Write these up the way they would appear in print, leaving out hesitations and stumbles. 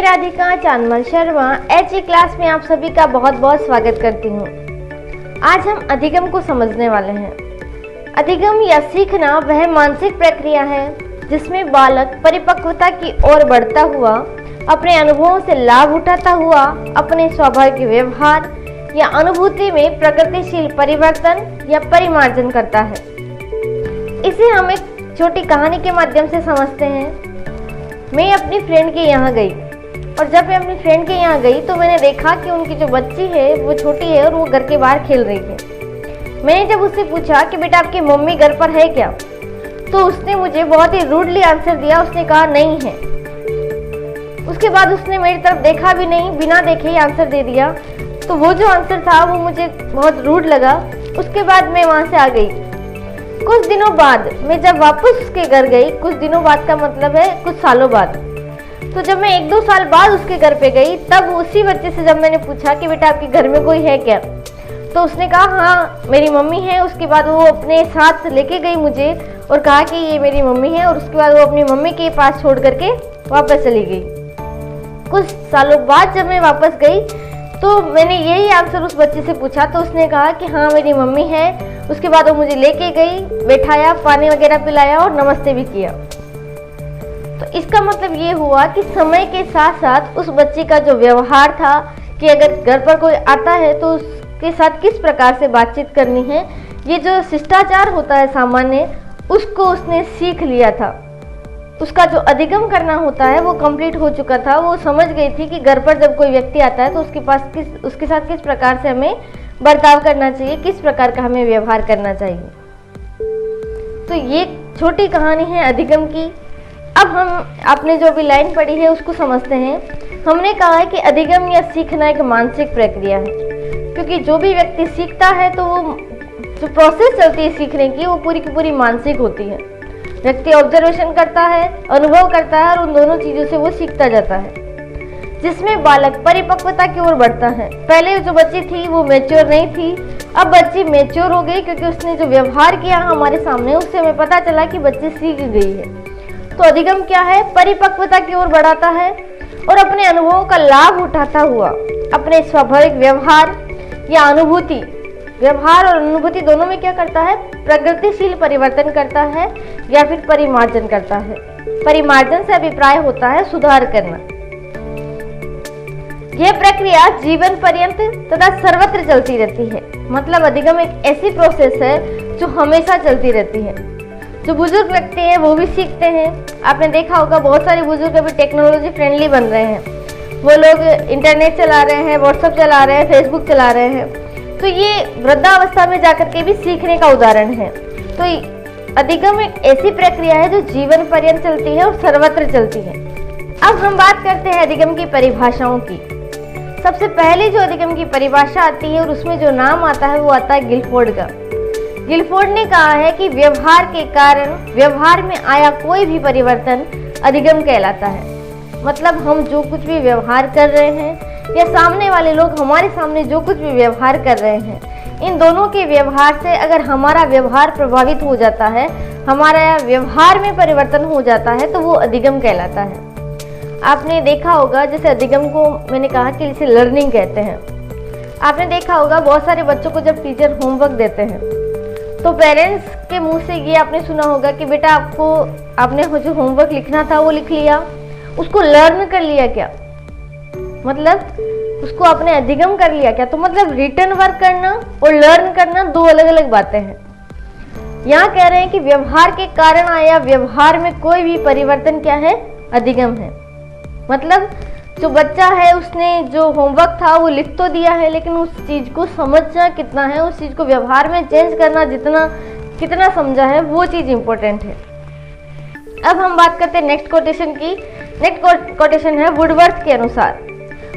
Radhika Chandmal Sharma HE class में आप सभी का बहुत बहुत स्वागत करती हूँ। आज हम अधिगम को समझने वाले हैं। अधिगम या सीखना वह मानसिक प्रक्रिया है जिसमें बालक परिपक्वता की ओर बढ़ता हुआ अपने अनुभवों से लाभ उठाता हुआ अपने स्वाभाविक व्यवहार या अनुभूति में प्रगतिशील परिवर्तन या परिमार्जन करता है। इसे हम एक छोटी कहानी के माध्यम से समझते हैं। मैं अपनी फ्रेंड के यहाँ गई और जब मैं अपनी फ्रेंड के यहाँ गई तो मैंने देखा कि उनकी जो बच्ची है वो छोटी है और वो घर के बाहर खेल रही है। मैंने जब उससे पूछा कि बेटा आपकी मम्मी घर पर है क्या, तो उसने मुझे बहुत ही रूडली आंसर दिया। उसने कहा नहीं है। उसके बाद उसने मेरी तरफ देखा भी नहीं, बिना देखे ही आंसर दे दिया। तो वो जो आंसर था वो मुझे बहुत रूड लगा। उसके बाद मैं वहाँ से आ गई। कुछ दिनों बाद मैं जब वापस उसके घर गई, कुछ दिनों बाद का मतलब है कुछ सालों बाद, तो जब मैं 1-2 साल बाद उसके घर पे गई तब उसी बच्चे से जब मैंने पूछा कि बेटा आपके घर में कोई है क्या, तो उसने कहा हाँ मेरी मम्मी है। उसके बाद वो अपने साथ लेके गई मुझे और कहा कि ये मेरी मम्मी है, और उसके बाद वो अपनी मम्मी के पास छोड़ करके वापस चली गई। कुछ सालों बाद जब मैं वापस गई तो मैंने यही आंसर उस बच्चे से पूछा, तो उसने कहा कि हाँ मेरी मम्मी है। उसके बाद वो मुझे लेके गई, बैठाया, पानी वगैरह पिलाया और नमस्ते भी किया। तो इसका मतलब ये हुआ कि समय के साथ साथ उस बच्चे का जो व्यवहार था कि अगर घर पर कोई आता है तो उसके साथ किस प्रकार से बातचीत करनी है, ये जो शिष्टाचार होता है सामान्य, उसको उसने सीख लिया था। उसका जो अधिगम करना होता है वो कंप्लीट हो चुका था। वो समझ गई थी कि घर पर जब कोई व्यक्ति आता है तो उसके साथ किस प्रकार से हमें बर्ताव करना चाहिए, किस प्रकार का हमें व्यवहार करना चाहिए। तो ये छोटी कहानी है अधिगम की। अब हम आपने जो भी लाइन पढ़ी है उसको समझते हैं। हमने कहा है कि अधिगम या सीखना एक मानसिक प्रक्रिया है, क्योंकि जो भी व्यक्ति सीखता है तो वो जो प्रोसेस चलती है सीखने की वो पूरी की पूरी मानसिक होती है। व्यक्ति ऑब्जर्वेशन करता है, अनुभव करता है और उन दोनों चीज़ों से वो सीखता जाता है, जिसमें बालक परिपक्वता की ओर बढ़ता है। पहले जो बच्ची थी वो मैच्योर नहीं थी, अब बच्ची मैच्योर हो गई, क्योंकि उसने जो व्यवहार किया हमारे सामने उससे हमें पता चला कि बच्ची सीख गई है। तो अधिगम क्या है? परिपक्वता की ओर बढ़ाता है और अपने अनुभवों का लाभ उठाता हुआ अपने स्वाभाविक व्यवहार या अनुभूति, व्यवहार और अनुभूति दोनों में क्या करता है? प्रगतिशील परिवर्तन करता है या फिर परिमार्जन करता है। परिमार्जन से अभिप्राय होता है सुधार करना। यह प्रक्रिया जीवन पर्यंत तथा सर्वत्र चलती रहती है। मतलब अधिगम एक ऐसी प्रोसेस है जो हमेशा चलती रहती है। जो बुजुर्ग व्यक्ति हैं वो भी सीखते हैं। आपने देखा होगा बहुत सारे बुजुर्ग अभी टेक्नोलॉजी फ्रेंडली बन रहे हैं। वो लोग इंटरनेट चला रहे हैं, व्हाट्सएप चला रहे हैं, फेसबुक चला रहे हैं। तो ये वृद्धावस्था में जाकर के भी सीखने का उदाहरण है। तो अधिगम एक ऐसी प्रक्रिया है जो जीवन पर्यंत चलती है और सर्वत्र चलती है। अब हम बात करते हैं अधिगम की परिभाषाओं की। सबसे पहले जो अधिगम की परिभाषा आती है और उसमें जो नाम आता है वो आता है गिलफोर्ड का। गिलफोर्ड ने कहा है कि व्यवहार के कारण व्यवहार में आया कोई भी परिवर्तन अधिगम कहलाता है। मतलब हम जो कुछ भी व्यवहार कर रहे हैं या सामने वाले लोग हमारे सामने जो कुछ भी व्यवहार कर रहे हैं, इन दोनों के व्यवहार से अगर हमारा व्यवहार प्रभावित हो जाता है, हमारा व्यवहार में परिवर्तन हो जाता है, तो वो अधिगम कहलाता है। आपने देखा होगा जैसे अधिगम को मैंने कहा कि इसे लर्निंग कहते हैं। आपने देखा होगा बहुत सारे बच्चों को जब टीचर होमवर्क देते हैं तो पेरेंट्स के मुंह से ये आपने सुना होगा कि बेटा आपने जो होमवर्क लिखना था वो लिख लिया, उसको लर्न कर लिया क्या? मतलब उसको आपने अधिगम कर लिया क्या? तो मतलब रिटर्न वर्क करना और लर्न करना दो अलग अलग बातें हैं। यहाँ कह रहे हैं कि व्यवहार के कारण आया व्यवहार में कोई भी परिवर्तन क्या है? अधिगम है। मतलब जो बच्चा है उसने जो होमवर्क था वो लिख तो दिया है, लेकिन उस चीज को समझना कितना है, उस चीज को व्यवहार में चेंज करना कितना समझा है, वो चीज इंपॉर्टेंट है। अब हम बात करते हैं नेक्स्ट कोटेशन की। नेक्स्ट कोटेशन है वुडवर्थ के अनुसार।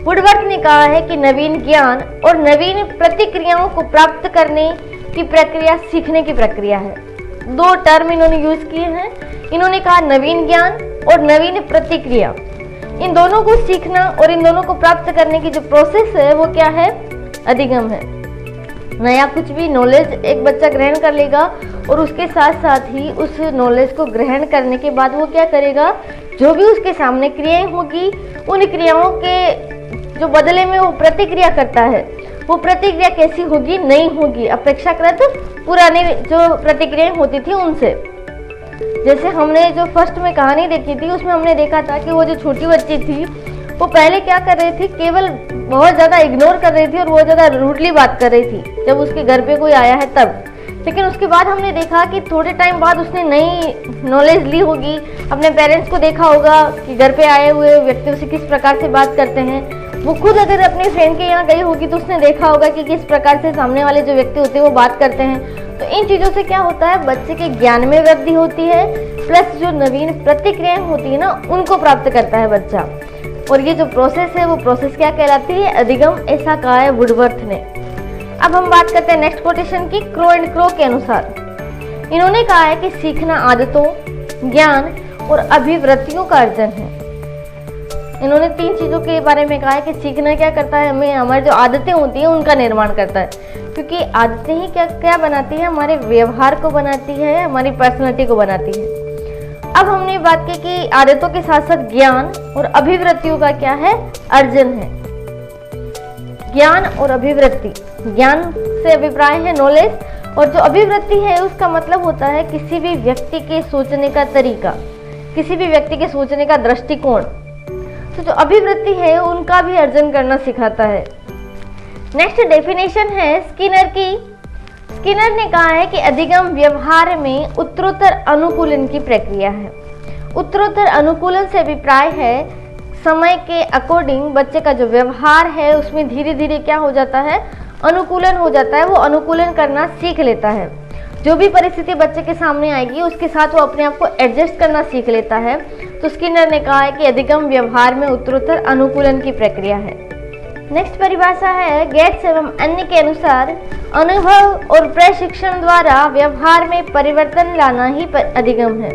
वुडवर्थ ने कहा है कि नवीन ज्ञान और नवीन प्रतिक्रियाओं को प्राप्त करने की प्रक्रिया सीखने की प्रक्रिया है। दो टर्म इन्होंने यूज किए हैं। इन्होंने कहा नवीन ज्ञान और नवीन प्रतिक्रिया, इन दोनों को सीखना और इन दोनों को प्राप्त करने की जो प्रोसेस है वो क्या है? अधिगम है। नया कुछ भी नॉलेज एक बच्चा ग्रहण कर लेगा और उसके साथ साथ ही उस नॉलेज को ग्रहण करने के बाद वो क्या करेगा जो भी उसके सामने क्रियाएं होगी, उन क्रियाओं के जो बदले में वो प्रतिक्रिया करता है, वो प्रतिक्रिया कैसी होगी, नहीं होगी अपेक्षाकृत पुरानी जो प्रतिक्रियाएं होती थी उनसे। जैसे हमने जो फर्स्ट में कहानी देखी थी, उसमें हमने देखा था कि वो जो छोटी बच्ची थी वो पहले क्या कर रही थी, केवल बहुत ज़्यादा इग्नोर कर रही थी और बहुत ज़्यादा रूडली बात कर रही थी जब उसके घर पे कोई आया है तब। लेकिन उसके बाद हमने देखा कि थोड़े टाइम बाद उसने नई नॉलेज ली होगी, अपने पेरेंट्स को देखा होगा कि घर पे आए हुए व्यक्तियों से किस प्रकार से बात करते हैं। वो खुद अगर अपने फ्रेंड के यहाँ गई होगी तो उसने देखा होगा कि किस प्रकार से सामने वाले जो व्यक्ति होते हैं वो बात करते हैं। तो इन चीज़ों से क्या होता है, बच्चे के ज्ञान में वृद्धि होती है, प्लस जो नवीन प्रतिक्रियाएं होती है ना उनको प्राप्त करता है बच्चा। और ये जो प्रोसेस है वो प्रोसेस क्या कहलाती है, अधिगम, ऐसा कहा है वुडवर्थ ने। अब हम बात करते हैं नेक्स्ट कोटेशन की। क्रो एंड क्रो के अनुसार इन्होंने कहा है कि सीखना आदतों, ज्ञान और अभिवृत्तियों का अर्जन है। इन्होंने 3 चीज़ों के बारे में कहा है कि सीखना क्या करता है, हमें हमारी जो आदतें होती हैं उनका निर्माण करता है, क्योंकि आदतें ही क्या क्या बनाती है, हमारे व्यवहार को बनाती है, हमारी पर्सनैलिटी को बनाती है। अब हमने बात की कि आदतों के साथ साथ ज्ञान और अभिवृत्तियों का क्या है, अर्जन है। ज्ञान और अभिवृत्ति, ज्ञान से अभिप्राय है नॉलेज, और जो अभिवृत्ति है उसका मतलब होता है किसी भी व्यक्ति के सोचने का तरीका, किसी भी व्यक्ति के सोचने का दृष्टिकोण। तो जो अभिवृत्ति है उनका भी अर्जन करना सिखाता है। नेक्स्ट डेफिनेशन है स्किनर की। स्किनर ने कहा है कि अधिगम व्यवहार में उत्तरोत्तर अनुकूलन की प्रक्रिया है। उत्तरोत्तर अनुकूलन से अभिप्राय है समय के अकॉर्डिंग बच्चे का जो व्यवहार है उसमें धीरे धीरे क्या हो जाता है, अनुकूलन हो जाता है, वो अनुकूलन करना सीख लेता है। जो भी परिस्थिति बच्चे के सामने आएगी उसके साथ वो अपने आप को एडजस्ट करना सीख लेता है। तो स्किनर ने कहा है कि अधिगम व्यवहार में उत्तरोत्तर अनुकूलन की प्रक्रिया है। नेक्स्ट परिभाषा है गेट्स एवं अन्य के अनुसार अनुभव और प्रशिक्षण द्वारा व्यवहार में परिवर्तन लाना ही अधिगम है।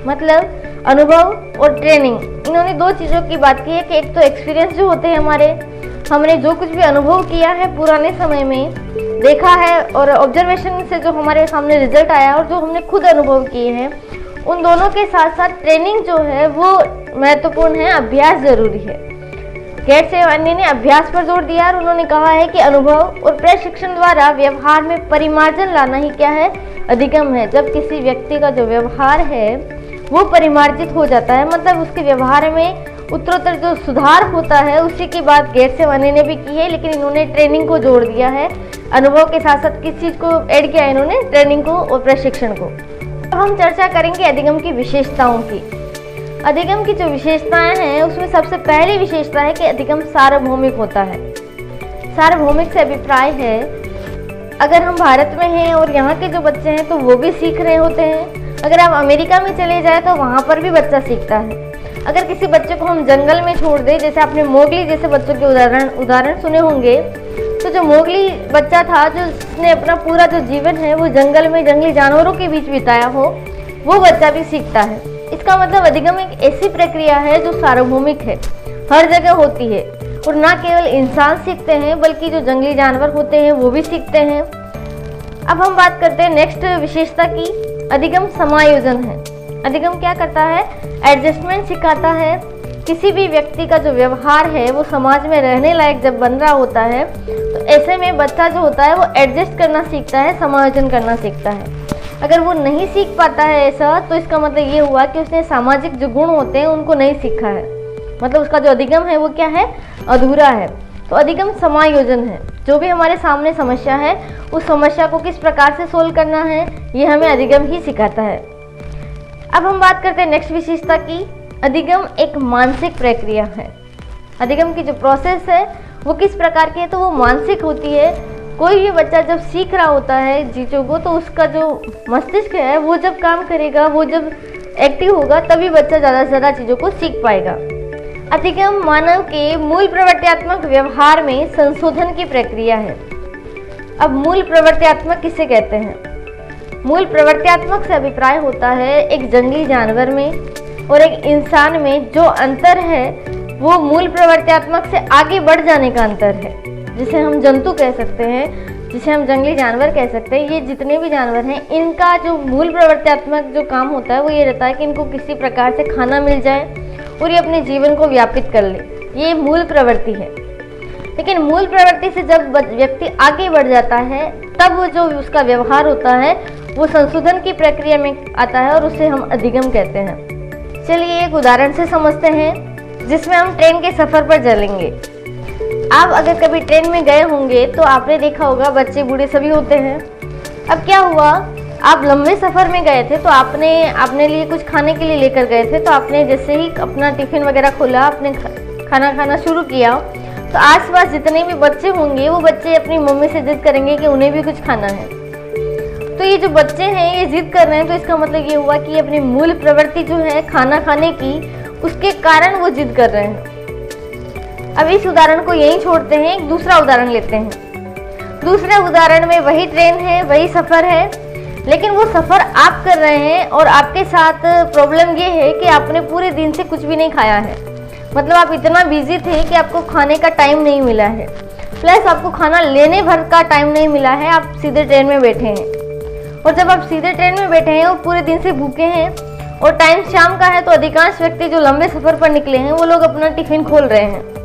मतलब अनुभव और ट्रेनिंग, इन्होंने 2 चीज़ों की बात की है कि एक तो एक्सपीरियंस जो होते हैं हमने जो कुछ भी अनुभव किया है पुराने समय में, देखा है, और ऑब्जर्वेशन से जो हमारे सामने रिजल्ट आया और जो हमने खुद अनुभव किए हैं, उन दोनों के साथ साथ ट्रेनिंग जो है वो महत्वपूर्ण है, अभ्यास जरूरी है। गेट्स एवं अन्य ने अभ्यास पर जोर दिया और उन्होंने कहा है कि अनुभव और प्रशिक्षण द्वारा व्यवहार में परिमार्जन लाना ही क्या है, अधिगम है। जब किसी व्यक्ति का जो व्यवहार है वो परिमार्जित हो जाता है, मतलब उसके व्यवहार में उत्तरोत्तर जो सुधार होता है, उसी की बात गेट्स एवं अन्य ने भी की है, लेकिन इन्होंने ट्रेनिंग को जोड़ दिया है। अनुभव के साथ साथ किस चीज़ को ऐड किया है इन्होंने, ट्रेनिंग को और प्रशिक्षण को। अब हम चर्चा करेंगे अधिगम की विशेषताओं की। अधिगम की जो विशेषताएं हैं उसमें सबसे पहली विशेषता है कि अधिगम सार्वभौमिक होता है। सार्वभौमिक से अभिप्राय है अगर हम भारत में हैं और यहाँ के जो बच्चे हैं तो वो भी सीख रहे होते हैं, अगर आप अमेरिका में चले जाए तो वहाँ पर भी बच्चा सीखता है। अगर किसी बच्चे को हम जंगल में छोड़ दें, जैसे आपने मोगली जैसे बच्चों के उदाहरण सुने होंगे, तो जो मोगली बच्चा था जिसने अपना पूरा जो जीवन है वो जंगल में जंगली जानवरों के बीच बिताया हो, वो बच्चा भी सीखता है। इसका मतलब अधिगम एक ऐसी प्रक्रिया है जो सार्वभौमिक है, हर जगह होती है, और ना केवल इंसान सीखते हैं बल्कि जो जंगली जानवर होते हैं वो भी सीखते हैं। अब हम बात करते हैं नेक्स्ट विशेषता की, अधिगम समायोजन है। अधिगम क्या करता है, एडजस्टमेंट सिखाता है। किसी भी व्यक्ति का जो व्यवहार है वो समाज में रहने लायक जब बन रहा होता है तो ऐसे में बच्चा जो होता है वो एडजस्ट करना सीखता है, समायोजन करना सीखता है। अगर वो नहीं सीख पाता है ऐसा, तो इसका मतलब ये हुआ कि उसने सामाजिक जो गुण होते हैं उनको नहीं सीखा है, मतलब उसका जो अधिगम है वो क्या है, अधूरा है। तो अधिगम समायोजन है, जो भी हमारे सामने समस्या है उस समस्या को किस प्रकार से सोल्व करना है ये हमें अधिगम ही सिखाता है। अब हम बात करते हैं नेक्स्ट विशेषता की, अधिगम एक मानसिक प्रक्रिया है। अधिगम की जो प्रोसेस है वो किस प्रकार की है, तो वो मानसिक होती है। कोई भी बच्चा जब सीख रहा होता है चीज़ों को तो उसका जो मस्तिष्क है वो जब काम करेगा, वो जब एक्टिव होगा तभी बच्चा ज़्यादा से ज़्यादा चीज़ों को सीख पाएगा। अधिगम मानव के मूल प्रवृत्त्यात्मक व्यवहार में संशोधन की प्रक्रिया है। अब मूल प्रवृत्त्यात्मक किसे कहते हैं, मूल प्रवृत्त्यात्मक से अभिप्राय होता है एक जंगली जानवर में और एक इंसान में जो अंतर है वो मूल प्रवृत्त्यात्मक से आगे बढ़ जाने का अंतर है, जिसे हम जंतु कह सकते हैं, जिसे हम जंगली जानवर कह सकते हैं। ये जितने भी जानवर हैं इनका जो मूल प्रवृत्त्यात्मक जो काम होता है वो ये रहता है कि इनको किसी प्रकार से खाना मिल जाए और ये अपने जीवन को व्यापित कर ले। ये मूल प्रवृत्ति है। लेकिन मूल प्रवृत्ति से जब व्यक्ति आगे बढ़ जाता है तब वो जो उसका व्यवहार होता है वो संशोधन की प्रक्रिया में आता है और उसे हम अधिगम कहते हैं। चलिए एक उदाहरण से समझते हैं जिसमें हम ट्रेन के सफ़र पर चलेंगे। आप अगर कभी ट्रेन में गए होंगे तो आपने देखा होगा बच्चे बूढ़े सभी होते हैं। अब क्या हुआ, आप लंबे सफ़र में गए थे तो आपने अपने लिए कुछ खाने के लिए लेकर गए थे, तो आपने जैसे ही अपना टिफ़िन वगैरह खोला, आपने खाना खाना शुरू किया तो आसपास जितने भी बच्चे होंगे वो बच्चे अपनी मम्मी से जिद करेंगे कि उन्हें भी कुछ खाना है। तो ये जो बच्चे हैं ये जिद कर रहे हैं, तो इसका मतलब ये हुआ कि अपनी मूल प्रवृत्ति जो है खाना खाने की, उसके कारण वो जिद कर रहे हैं। अब इस उदाहरण को यहीं छोड़ते हैं, एक दूसरा उदाहरण लेते हैं। दूसरे उदाहरण में वही ट्रेन है, वही सफ़र है, लेकिन वो सफ़र आप कर रहे हैं और आपके साथ प्रॉब्लम ये है कि आपने पूरे दिन से कुछ भी नहीं खाया है। मतलब आप इतना बिजी थे कि आपको खाने का टाइम नहीं मिला है, प्लस आपको खाना लेने भर का टाइम नहीं मिला है। आप सीधे ट्रेन में बैठे हैं और जब आप सीधे ट्रेन में बैठे हैं और पूरे दिन से भूखे हैं और टाइम शाम का है, तो अधिकांश व्यक्ति जो लंबे सफ़र पर निकले हैं वो लोग अपना टिफ़िन खोल रहे हैं।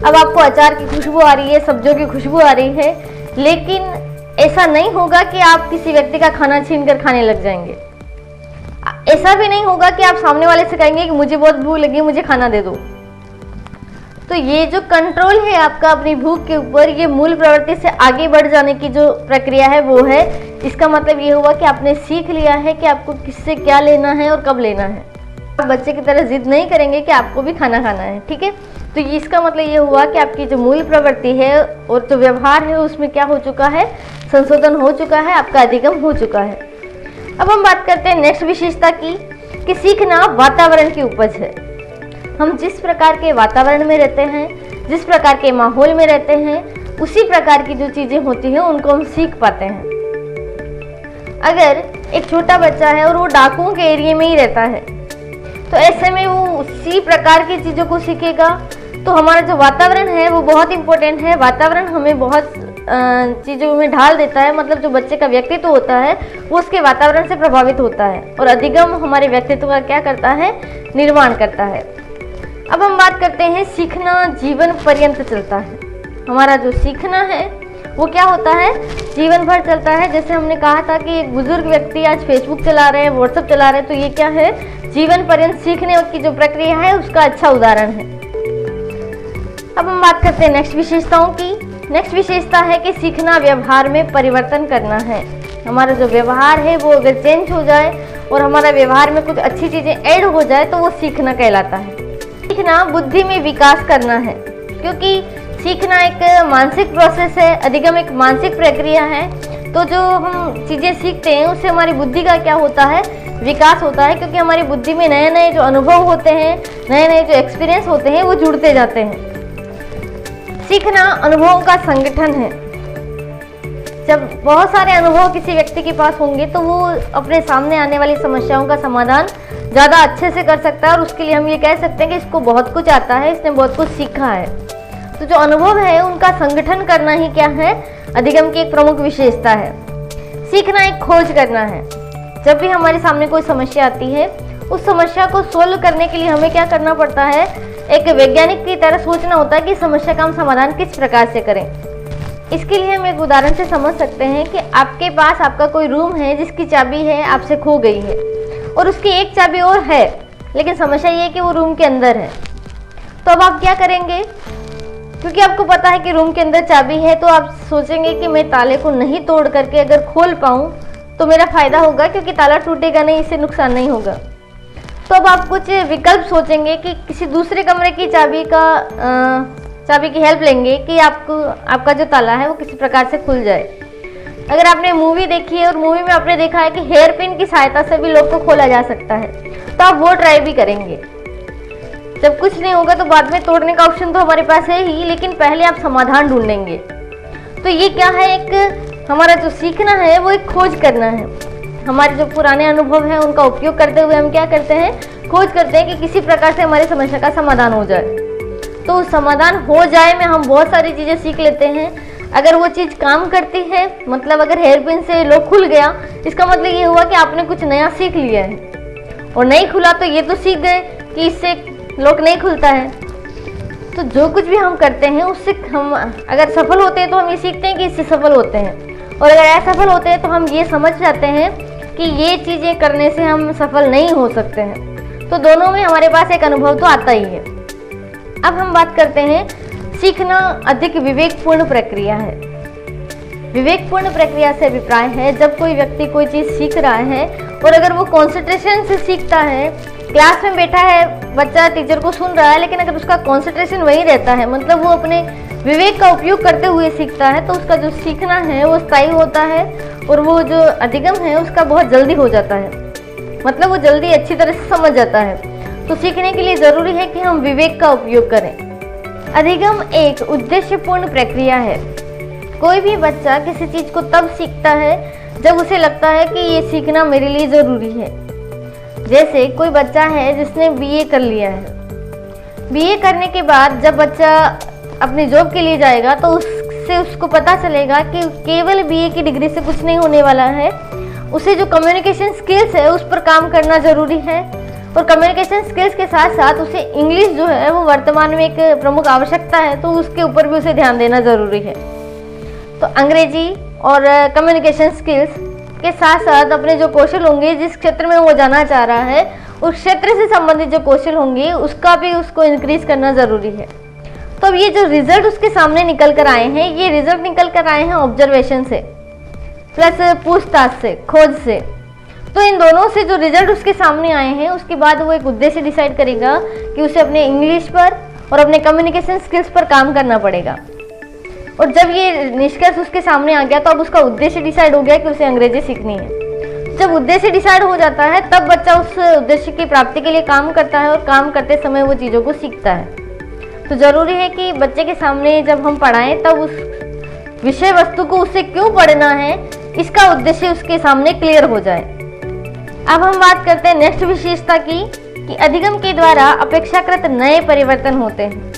अब आपको अचार की खुशबू आ रही है, सब्जियों की खुशबू आ रही है, लेकिन ऐसा नहीं होगा कि आप किसी व्यक्ति का खाना छीन कर खाने लग जाएंगे। ऐसा भी नहीं होगा कि आप सामने वाले से कहेंगे कि मुझे बहुत भूख लगी, मुझे खाना दे दो। तो ये जो कंट्रोल है आपका अपनी भूख के ऊपर, ये मूल प्रवृत्ति से आगे बढ़ जाने की जो प्रक्रिया है वो है। इसका मतलब ये हुआ कि आपने सीख लिया है कि आपको किससे क्या लेना है और कब लेना है। आप बच्चे की तरह जिद नहीं करेंगे कि आपको भी खाना खाना है, ठीक है। तो इसका मतलब ये हुआ कि आपकी जो मूल प्रवृत्ति है और जो व्यवहार है उसमें क्या हो चुका है, संशोधन हो चुका है, आपका अधिगम हो चुका है। अब हम बात करते हैं नेक्स्ट विशेषता की कि सीखना वातावरण की उपज है। हम जिस प्रकार के वातावरण में रहते हैं, जिस प्रकार के माहौल में रहते हैं, उसी प्रकार की जो चीज़ें होती हैं उनको हम सीख पाते हैं। अगर एक छोटा बच्चा है और वो डाकुओं के एरिया में ही रहता है तो ऐसे में वो उसी प्रकार की चीज़ों को सीखेगा। तो हमारा जो वातावरण है वो बहुत इम्पोर्टेंट है। वातावरण हमें बहुत चीज़ों में ढाल देता है। मतलब जो बच्चे का व्यक्तित्व होता है वो उसके वातावरण से प्रभावित होता है और अधिगम हमारे व्यक्तित्व का क्या करता है, निर्माण करता है। अब हम बात करते हैं सीखना जीवन पर्यंत चलता है। हमारा जो सीखना है वो क्या होता है, जीवन भर चलता है। जैसे हमने कहा था कि एक बुजुर्ग व्यक्ति आज फेसबुक चला रहे हैं, व्हाट्सएप चला रहे हैं, तो ये क्या है, जीवन पर्यंत सीखने की जो प्रक्रिया है उसका अच्छा उदाहरण है। अब हम बात करते हैं नेक्स्ट विशेषताओं की। नेक्स्ट विशेषता है कि सीखना व्यवहार में परिवर्तन करना है। हमारा जो व्यवहार है वो अगर चेंज हो जाए और हमारा व्यवहार में कुछ अच्छी चीज़ें ऐड हो जाए तो वो सीखना कहलाता है। सीखना बुद्धि में विकास करना है, क्योंकि सीखना एक मानसिक प्रोसेस है, अधिगम एक मानसिक प्रक्रिया है। तो जो हम चीज़ें सीखते हैं उससे हमारी बुद्धि का क्या होता है, विकास होता है, क्योंकि हमारी बुद्धि में नए नए जो अनुभव होते हैं, नए नए जो एक्सपीरियंस होते हैं वो जुड़ते जाते हैं। सीखना अनुभवों का संगठन है। जब बहुत सारे अनुभव किसी व्यक्ति के पास होंगे तो वो अपने सामने आने वाली समस्याओं का समाधान ज़्यादा अच्छे से कर सकता है और उसके लिए हम ये कह सकते हैं कि इसको बहुत कुछ आता है, इसने बहुत कुछ सीखा है। तो जो अनुभव है उनका संगठन करना ही क्या है, अधिगम की एक प्रमुख विशेषता है। सीखना एक खोज करना है। जब भी हमारे सामने कोई समस्या आती है उस समस्या को सोल्व करने के लिए हमें क्या करना पड़ता है, एक वैज्ञानिक की तरह सोचना होता है कि समस्या का हम समाधान किस प्रकार से करें। इसके लिए हम एक उदाहरण से समझ सकते हैं कि आपके पास आपका कोई रूम है जिसकी चाबी है आपसे खो गई है और उसकी एक चाबी और है, लेकिन समस्या ये है कि वो रूम के अंदर है। तो अब आप क्या करेंगे, क्योंकि आपको पता है कि रूम के अंदर चाबी है तो आप सोचेंगे कि मैं ताले को नहीं तोड़ करके अगर खोल पाऊँ तो मेरा फ़ायदा होगा, क्योंकि ताला टूटेगा नहीं, इससे नुकसान नहीं होगा। तो अब आप कुछ विकल्प सोचेंगे कि किसी दूसरे कमरे की चाबी की हेल्प लेंगे कि आपका जो ताला है वो किसी प्रकार से खुल जाए। अगर आपने मूवी देखी है और मूवी में आपने देखा है कि हेयर पिन की सहायता से भी लोग को खोला जा सकता है, तो आप वो ट्राई भी करेंगे। जब कुछ नहीं होगा तो बाद में तोड़ने का ऑप्शन तो हमारे पास है ही, लेकिन पहले आप समाधान ढूंढेंगे। तो ये क्या है, एक हमारा जो सीखना है वो एक खोज करना है। हमारे जो पुराने अनुभव हैं उनका उपयोग करते हुए हम क्या करते हैं, खोज करते हैं कि किसी प्रकार से हमारी समस्या का समाधान हो जाए। तो समाधान हो जाए में हम बहुत सारी चीज़ें सीख लेते हैं। अगर वो चीज़ काम करती है, मतलब अगर हेयर पिन से लॉक खुल गया, इसका मतलब ये हुआ कि आपने कुछ नया सीख लिया है। और नहीं खुला तो ये तो सीख गए कि इससे लोक नहीं खुलता है। तो जो कुछ भी हम करते हैं उससे हम अगर सफल होते हैं तो हम ये सीखते हैं कि इससे सफल होते हैं, और अगर असफल होते हैं तो हम ये समझ जाते हैं कि ये चीज़ें करने से हम सफल नहीं हो सकते हैं। तो दोनों में हमारे पास एक अनुभव तो आता ही है। अब हम बात करते हैं, सीखना अधिक विवेकपूर्ण प्रक्रिया है। विवेकपूर्ण प्रक्रिया से अभिप्राय है जब कोई व्यक्ति कोई चीज़ सीख रहा है और अगर वो कंसंट्रेशन से सीखता है, क्लास में बैठा है बच्चा, टीचर को सुन रहा है, लेकिन अगर उसका कंसंट्रेशन वही रहता है, मतलब वो अपने विवेक का उपयोग करते हुए सीखता है, तो उसका जो सीखना है वो स्थायी होता है और वो जो अधिगम है उसका बहुत जल्दी हो जाता है, मतलब वो जल्दी अच्छी तरह से समझ जाता है। तो सीखने के लिए ज़रूरी है कि हम विवेक का उपयोग करें। अधिगम एक उद्देश्यपूर्ण प्रक्रिया है। कोई भी बच्चा किसी चीज़ को तब सीखता है जब उसे लगता है कि ये सीखना मेरे लिए ज़रूरी है। जैसे कोई बच्चा है जिसने बीए कर लिया है, बीए करने के बाद जब बच्चा अपनी जॉब के लिए जाएगा तो उससे उसको पता चलेगा कि केवल बीए की डिग्री से कुछ नहीं होने वाला है, उसे जो कम्युनिकेशन स्किल्स है उस पर काम करना ज़रूरी है, और कम्युनिकेशन स्किल्स के साथ साथ उसे इंग्लिश जो है वो वर्तमान में एक प्रमुख आवश्यकता है, तो उसके ऊपर भी उसे ध्यान देना ज़रूरी है। तो अंग्रेजी और कम्युनिकेशन स्किल्स के साथ साथ अपने जो कौशल होंगे, जिस क्षेत्र में वो जाना चाह रहा है उस क्षेत्र से संबंधित जो कौशल होंगे उसका भी उसको इंक्रीज करना ज़रूरी है। तो अब ये जो रिजल्ट उसके सामने निकल कर आए हैं, ये रिजल्ट निकल कर आए हैं ऑब्जर्वेशन से प्लस पूछताछ से, खोज से। तो इन दोनों से जो रिजल्ट उसके सामने आए हैं उसके बाद वो एक उद्देश्य डिसाइड करेगा कि उसे अपने इंग्लिश पर और अपने कम्युनिकेशन स्किल्स पर काम करना पड़ेगा। और जब ये निष्कर्ष उसके सामने आ गया तो अब उसका उद्देश्य डिसाइड हो गया कि उसे अंग्रेजी सीखनी है। जब उद्देश्य डिसाइड हो जाता है तब बच्चा उस उद्देश्य की प्राप्ति के लिए काम करता है और काम करते समय वो चीज़ों को सीखता है। तो ज़रूरी है कि बच्चे के सामने जब हम पढ़ाएं तब उस विषय वस्तु को उससे क्यों पढ़ना है इसका उद्देश्य उसके सामने क्लियर हो जाए। अब हम बात करते हैं नेक्स्ट विशेषता की कि अधिगम के द्वारा अपेक्षाकृत नए परिवर्तन होते हैं।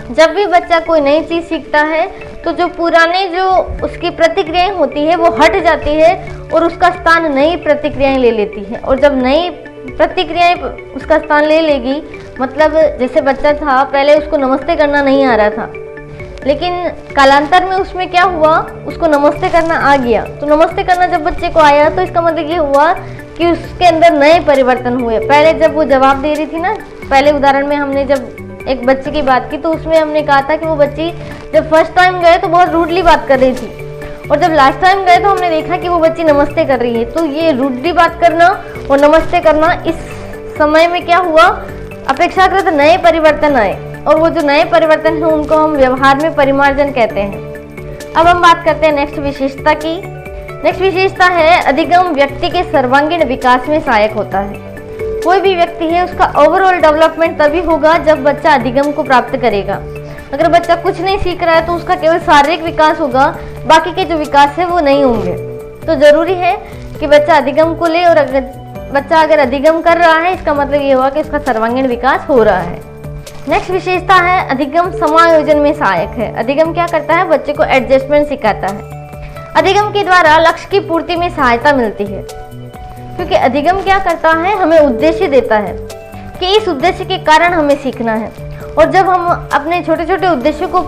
जब भी बच्चा कोई नई चीज़ सीखता है तो जो पुराने जो उसकी प्रतिक्रियाएं होती है वो हट जाती है और उसका स्थान नई प्रतिक्रियाएं ले लेती है। और जब नई प्रतिक्रियाएं उसका स्थान ले लेगी, मतलब जैसे बच्चा था पहले उसको नमस्ते करना नहीं आ रहा था, लेकिन कालांतर में उसमें क्या हुआ, उसको नमस्ते करना आ गया। तो नमस्ते करना जब बच्चे को आया तो इसका मतलब ये हुआ कि उसके अंदर नए परिवर्तन हुए। पहले जब वो जवाब दे रही थी ना, पहले उदाहरण में हमने जब एक बच्चे की बात की तो उसमें हमने कहा था कि वो बच्ची जब फर्स्ट टाइम गए तो बहुत रूडली बात कर रही थी, और जब लास्ट टाइम गए तो हमने देखा कि वो बच्ची नमस्ते कर रही है। तो ये रूडली बात करना और नमस्ते करना, इस समय में क्या हुआ, अपेक्षाकृत नए परिवर्तन आए, और वो जो नए परिवर्तन है उनको हम व्यवहार में परिमार्जन कहते हैं। अब हम बात करते हैं नेक्स्ट विशेषता की। नेक्स्ट विशेषता है अधिगम व्यक्ति के सर्वांगीण विकास में सहायक होता है। कोई भी व्यक्ति है उसका ओवरऑल डेवलपमेंट तभी होगा जब बच्चा अधिगम को प्राप्त करेगा। अगर बच्चा कुछ नहीं सीख रहा है तो उसका केवल शारीरिक विकास होगा, बाकी के जो विकास है वो नहीं होंगे। तो जरूरी है कि बच्चा अधिगम को ले, और बच्चा अगर अधिगम कर रहा है इसका मतलब ये हुआ कि उसका सर्वांगीण विकास हो रहा है। नेक्स्ट विशेषता है अधिगम समायोजन में सहायक है। अधिगम क्या करता है, बच्चे को एडजस्टमेंट सिखाता है। अधिगम के द्वारा लक्ष्य की पूर्ति में सहायता मिलती है, क्योंकि अधिगम क्या करता है, हमें उद्देश्य देता है कि इस उद्देश्य के कारण हमें सीखना है। और जब हम अपने छोटे छोटे उद्देश्यों को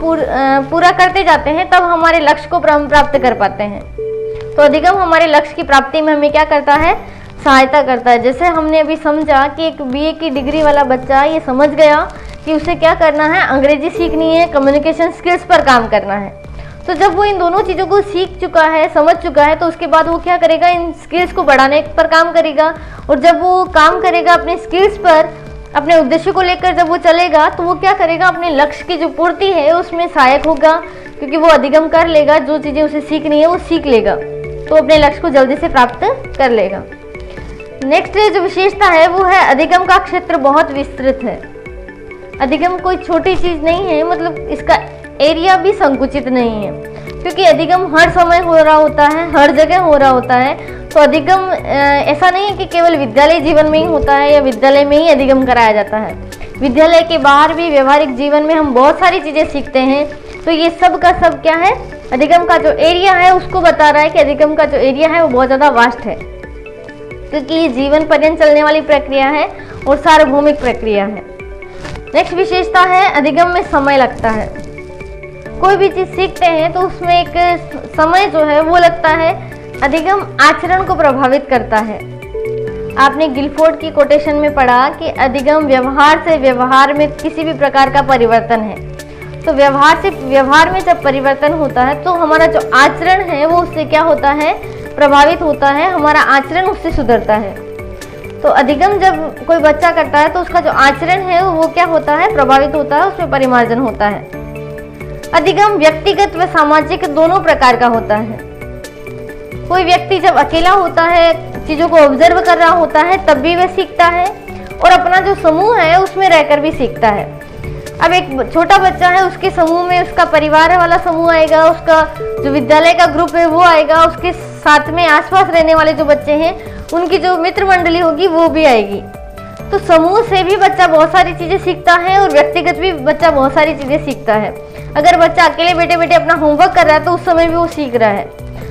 पूरा करते जाते हैं तब हमारे लक्ष्य को प्राप्त कर पाते हैं। तो अधिगम हमारे लक्ष्य की प्राप्ति में हमें क्या करता है, सहायता करता है। जैसे हमने अभी समझा कि एक बीए की डिग्री वाला बच्चा ये समझ गया कि उसे क्या करना है, अंग्रेजी सीखनी है, कम्युनिकेशन स्किल्स पर काम करना है। तो जब वो इन दोनों चीज़ों को सीख चुका है, समझ चुका है, तो उसके बाद वो क्या करेगा, इन स्किल्स को बढ़ाने पर काम करेगा। और जब वो काम करेगा अपने स्किल्स पर, अपने उद्देश्य को लेकर जब वो चलेगा तो वो क्या करेगा, अपने लक्ष्य की जो पूर्ति है उसमें सहायक होगा, क्योंकि वो अधिगम कर लेगा, जो चीज़ें उसे सीखनी है वो सीख लेगा, तो अपने लक्ष्य को जल्दी से प्राप्त कर लेगा। नेक्स्ट जो विशेषता है वो है अधिगम का क्षेत्र बहुत विस्तृत है। अधिगम कोई छोटी चीज़ नहीं है, मतलब इसका एरिया भी संकुचित नहीं है, क्योंकि अधिगम हर समय हो रहा होता है, हर जगह हो रहा होता है। तो अधिगम ऐसा नहीं है कि केवल विद्यालय जीवन में ही होता है या विद्यालय में ही अधिगम कराया जाता है। विद्यालय के बाहर भी व्यवहारिक जीवन में हम बहुत सारी चीज़ें सीखते हैं। तो ये सब का सब क्या है, अधिगम का जो एरिया है उसको बता रहा है कि अधिगम का जो एरिया है वो बहुत ज़्यादा वास्ट है, क्योंकि ये जीवन पर्यंत चलने वाली प्रक्रिया है और सार्वभौमिक प्रक्रिया है। नेक्स्ट विशेषता है अधिगम में समय लगता है। कोई भी चीज सीखते हैं तो उसमें एक समय जो है वो लगता है। अधिगम आचरण को प्रभावित करता है। आपने गिलफोर्ड की कोटेशन में पढ़ा कि अधिगम व्यवहार से व्यवहार में किसी भी प्रकार का परिवर्तन है। तो व्यवहार से व्यवहार में जब परिवर्तन होता है तो हमारा जो आचरण है वो उससे क्या होता है, प्रभावित होता है, हमारा आचरण उससे सुधरता है। तो अधिगम जब कोई बच्चा करता है तो उसका जो आचरण है वो क्या होता है, प्रभावित होता है, उसमें परिमार्जन होता है। अधिगम व्यक्तिगत व सामाजिक दोनों प्रकार का होता है। कोई व्यक्ति जब अकेला होता है, चीजों को ऑब्जर्व कर रहा होता है, तब भी वह सीखता है और अपना जो समूह है उसमें रहकर भी सीखता है। अब एक छोटा बच्चा है, उसके समूह में उसका परिवार वाला समूह आएगा, उसका जो विद्यालय का ग्रुप है वो आएगा, उसके साथ में आसपास रहने वाले जो बच्चे हैं उनकी जो मित्र मंडली होगी वो भी आएगी। तो समूह से भी बच्चा बहुत सारी चीजें सीखता है और व्यक्तिगत भी बच्चा बहुत सारी चीजें सीखता है। अगर बच्चा अकेले बैठे बैठे अपना होमवर्क कर रहा है तो उस समय भी वो सीख रहा है।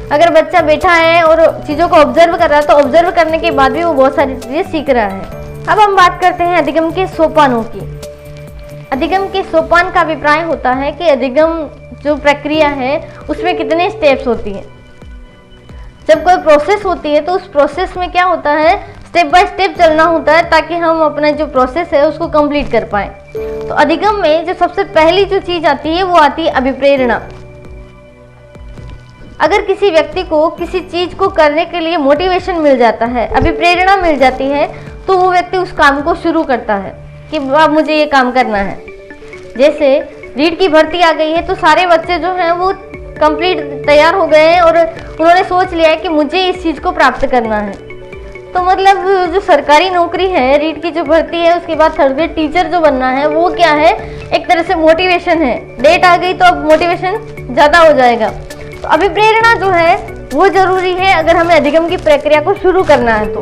अगर बच्चा बैठा है और चीजों को ऑब्जर्व कर रहा है तो ऑब्जर्व करने के बाद भी वो बहुत सारी चीजें सीख रहा है। अब हम बात करते हैं अधिगम के सोपानों की। अधिगम के सोपान का अभिप्राय होता है कि अधिगम जो प्रक्रिया है उसमें कितने स्टेप्स होती हैं। जब कोई प्रोसेस होती है तो उस प्रोसेस में क्या होता है, स्टेप बाय स्टेप चलना होता है ताकि हम अपना जो प्रोसेस है उसको कंप्लीट कर पाए। तो अधिगम में जो सबसे पहली जो चीज आती है वो आती है अभिप्रेरणा। अगर किसी व्यक्ति को किसी चीज को करने के लिए मोटिवेशन मिल जाता है, अभिप्रेरणा मिल जाती है, तो वो व्यक्ति उस काम को शुरू करता है कि अब मुझे ये काम करना है। जैसे रीट की भर्ती आ गई है तो सारे बच्चे जो हैं वो कंप्लीट तैयार हो गए हैं और उन्होंने सोच लिया है कि मुझे इस चीज को प्राप्त करना है। तो मतलब जो सरकारी नौकरी है, रीट की जो भर्ती है, उसके बाद थर्ड ग्रेड टीचर जो बनना है वो क्या है, एक तरह से मोटिवेशन है। डेट आ गई तो अब मोटिवेशन ज्यादा हो जाएगा। तो अभिप्रेरणा जो है वो जरूरी है अगर हमें अधिगम की प्रक्रिया को शुरू करना है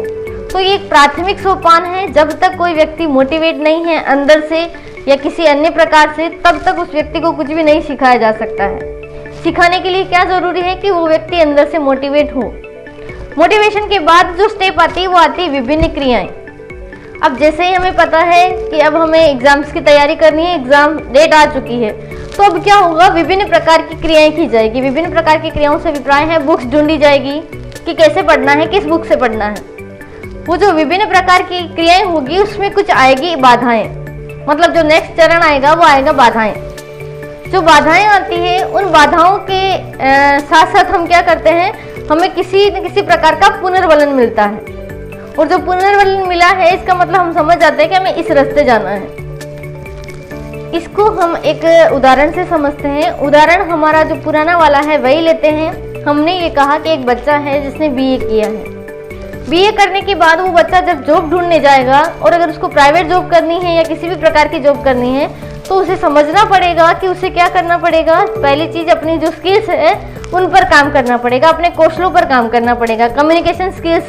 तो ये एक प्राथमिक सोपान है। जब तक कोई व्यक्ति मोटिवेट नहीं है अंदर से या किसी अन्य प्रकार से, तब तक उस व्यक्ति को कुछ भी नहीं सिखाया जा सकता है। सिखाने के लिए क्या जरूरी है कि वो व्यक्ति अंदर से मोटिवेट हो। मोटिवेशन के बाद जो स्टेप आती है वो आती है विभिन्न क्रियाएं। अब जैसे ही हमें पता है कि अब हमें एग्जाम्स की तैयारी करनी है, एग्जाम डेट आ चुकी है, तो अब क्या होगा, विभिन्न प्रकार की क्रियाएं की जाएगी। विभिन्न प्रकार की क्रियाओं से अभिप्राय है बुक्स ढूंढी जाएगी कि कैसे पढ़ना है, किस बुक से पढ़ना है। वो जो विभिन्न प्रकार की क्रियाएं होगी उसमें कुछ आएगी बाधाएं, मतलब जो नेक्स्ट चरण आएगा वो आएगा बाधाएं। जो बाधाएं आती है उन बाधाओं के साथ साथ हम क्या करते हैं, हमें किसी न किसी प्रकार का पुनर्वलन मिलता है। और जो पुनर्वलन मिला है इसका मतलब हम समझ जाते हैं कि हमें इस रास्ते जाना है। इसको हम एक उदाहरण से समझते हैं। उदाहरण हमारा जो पुराना वाला है वही लेते हैं। हमने ये कहा कि एक बच्चा है जिसने बीए किया है। बीए करने के बाद वो बच्चा जब जॉब ढूंढने जाएगा और अगर उसको प्राइवेट जॉब करनी है या किसी भी प्रकार की जॉब करनी है तो उसे समझना पड़ेगा कि उसे क्या करना पड़ेगा। पहली चीज अपनी जो स्किल्स है उन पर काम करना पड़ेगा, अपने कौशलों पर काम करना पड़ेगा। कम्युनिकेशन स्किल्स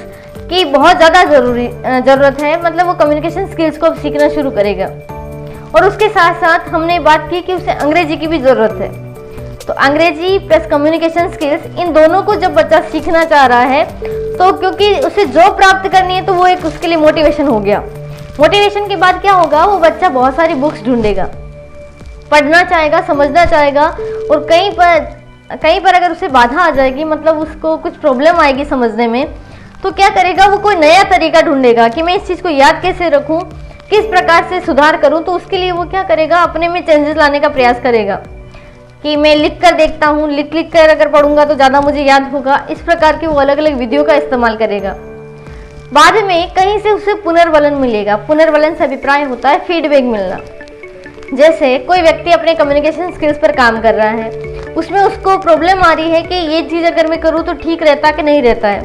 की बहुत ज़्यादा जरूरत है, मतलब वो कम्युनिकेशन स्किल्स को सीखना शुरू करेगा। और उसके साथ साथ हमने बात की कि उसे अंग्रेजी की भी ज़रूरत है। तो अंग्रेजी प्लस कम्युनिकेशन स्किल्स, इन दोनों को जब बच्चा सीखना चाह रहा है तो क्योंकि उसे जॉब प्राप्त करनी है तो वो एक उसके लिए मोटिवेशन हो गया। मोटिवेशन के बाद क्या होगा, वो बच्चा बहुत सारी बुक्स ढूंढेगा, पढ़ना चाहेगा, समझना चाहेगा। और कहीं पर अगर उसे बाधा आ जाएगी, मतलब उसको कुछ प्रॉब्लम आएगी समझने में, तो क्या करेगा, वो कोई नया तरीका ढूंढेगा कि मैं इस चीज़ को याद कैसे रखूं, किस प्रकार से सुधार करूं। तो उसके लिए वो क्या करेगा, अपने में चेंजेस लाने का प्रयास करेगा कि मैं लिख कर देखता हूँ, लिख कर अगर पढ़ूंगा तो ज़्यादा मुझे याद होगा। इस प्रकार की वो अलग अलग विधियों का इस्तेमाल करेगा। बाद में कहीं से उसे पुनर्वलन मिलेगा। पुनर्वलन से अभिप्राय होता है फीडबैक मिलना। जैसे कोई व्यक्ति अपने कम्युनिकेशन स्किल्स पर काम कर रहा है, उसमें उसको प्रॉब्लम आ रही है कि ये चीज़ अगर मैं करूँ तो ठीक रहता कि नहीं रहता है,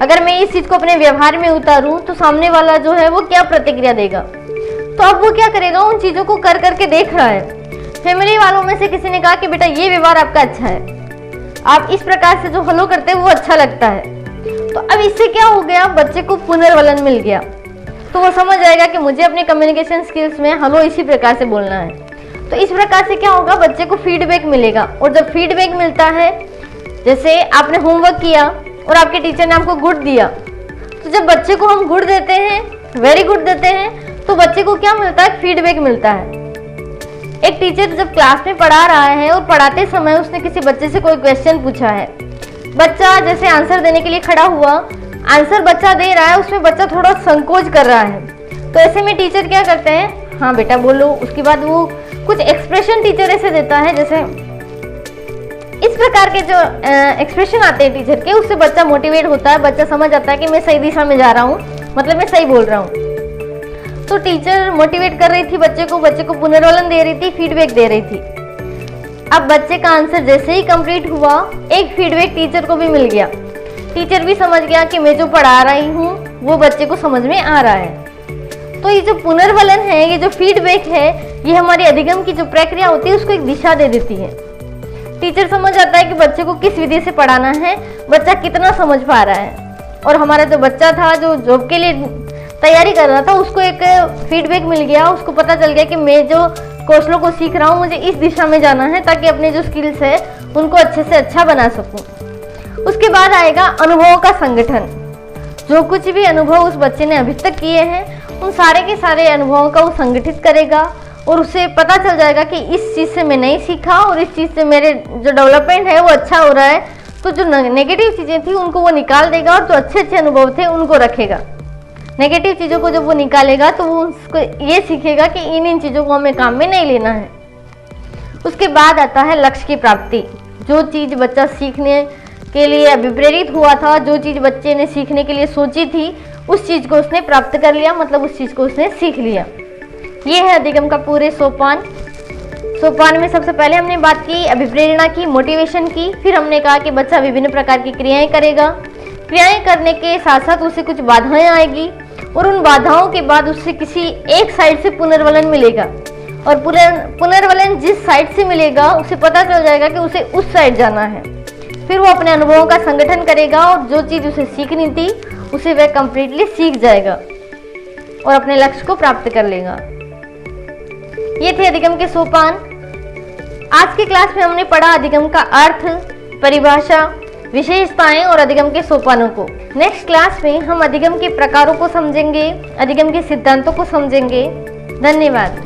अगर मैं इस चीज़ को अपने व्यवहार में उतारूँ तो सामने वाला जो है वो क्या प्रतिक्रिया देगा। तो अब वो क्या करेगा, उन चीज़ों को कर करके देख रहा है। फैमिली वालों में से किसी ने कहा कि बेटा ये व्यवहार आपका अच्छा है, आप इस प्रकार से जो फॉलो करते हैं वो अच्छा लगता है। तो अब इससे क्या हो गया, बच्चे को पुनर्वलन मिल गया। तो वो समझ जाएगा कि मुझे अपने कम्युनिकेशन स्किल्स में हेलो इसी प्रकार से बोलना है। तो इस प्रकार से क्या होगा, बच्चे को फीडबैक मिलेगा। और जब फीडबैक मिलता है, जैसे आपने होमवर्क किया और आपके टीचर ने आपको गुड दिया, तो जब बच्चे को हम गुड देते हैं, वेरी गुड देते हैं, तो बच्चे को क्या मिलता है, फीडबैक मिलता है। एक टीचर जब क्लास में पढ़ा रहा है और पढ़ाते समय उसने किसी बच्चे से कोई क्वेश्चन पूछा है, बच्चा जैसे आंसर देने के लिए खड़ा हुआ, आंसर बच्चा दे रहा है, उसमें बच्चा थोड़ा संकोच कर रहा है, तो ऐसे में टीचर क्या करते हैं, हाँ बेटा बोलो। उसके बाद वो कुछ एक्सप्रेशन टीचर ऐसे देता है, जैसे इस प्रकार के जो एक्सप्रेशन आते हैं टीचर के, उससे बच्चा मोटिवेट होता है, बच्चा समझ आता है कि मैं सही दिशा में जा रहा हूँ, मतलब मैं सही बोल रहा हूँ। तो टीचर मोटिवेट कर रही थी बच्चे को पुनर्वलन दे रही थी, फीडबैक दे रही थी। अब बच्चे का आंसर जैसे ही कंप्लीट हुआ, एक फीडबैक टीचर को भी मिल गया। टीचर भी समझ गया कि मैं जो पढ़ा रही हूँ वो बच्चे को समझ में आ रहा है। तो ये जो पुनर्वलन है, ये जो फीडबैक है, ये हमारी अधिगम की जो प्रक्रिया होती है उसको एक दिशा दे देती है। टीचर समझ आता है कि बच्चे को किस विधि से पढ़ाना है, बच्चा कितना समझ पा रहा है। और हमारा जो बच्चा था जो जॉब के लिए तैयारी कर रहा था, उसको एक फीडबैक मिल गया, उसको पता चल गया कि मैं जो कौशलों को सीख रहा हूँ मुझे इस दिशा में जाना है, ताकि अपने जो स्किल्स है उनको अच्छे से अच्छा बना सकूँ। उसके बाद आएगा अनुभवों का संगठन। जो कुछ भी अनुभव उस बच्चे ने अभी तक किए हैं, उन सारे के सारे अनुभवों का वो संगठित करेगा और उसे पता चल जाएगा कि इस चीज़ से मैं नहीं सीखा और इस चीज़ से मेरे जो डेवलपमेंट है वो अच्छा हो रहा है। तो जो नेगेटिव चीज़ें थी उनको वो निकाल देगा और जो अच्छे अच्छे अनुभव थे उनको रखेगा। नेगेटिव चीज़ों को जब वो निकालेगा तो वो उसको ये सीखेगा कि इन चीज़ों को हमें काम में नहीं लेना है। उसके बाद आता है लक्ष्य की प्राप्ति। जो चीज़ बच्चा सीखने के लिए अभिप्रेरित हुआ था, जो चीज़ बच्चे ने सीखने के लिए सोची थी, उस चीज़ को उसने प्राप्त कर लिया, मतलब उस चीज़ को उसने सीख लिया। ये है अधिगम का पूरे सोपान। सोपान में सबसे पहले हमने बात की अभिप्रेरणा की, मोटिवेशन की, फिर हमने कहा कि बच्चा विभिन्न प्रकार की क्रियाएं करेगा। क्रियाएं करने के साथ साथ उसे कुछ बाधाएं आएगी और उन बाधाओं के बाद उससे किसी एक साइड से पुनर्वलन मिलेगा और पुनर्वलन जिस साइड से मिलेगा उसे पता चल जाएगा कि उसे उस साइड जाना है। फिर वो अपने अनुभवों का संगठन करेगा और जो चीज़ उसे सीखनी थी उसे वह कंप्लीटली सीख जाएगा और अपने लक्ष्य को प्राप्त कर लेगा। ये थे अधिगम के सोपान। आज की क्लास में हमने पढ़ा अधिगम का अर्थ, परिभाषा, विशेषताएं और अधिगम के सोपानों को। नेक्स्ट क्लास में हम अधिगम के प्रकारों को समझेंगे, अधिगम के सिद्धांतों को समझेंगे। धन्यवाद।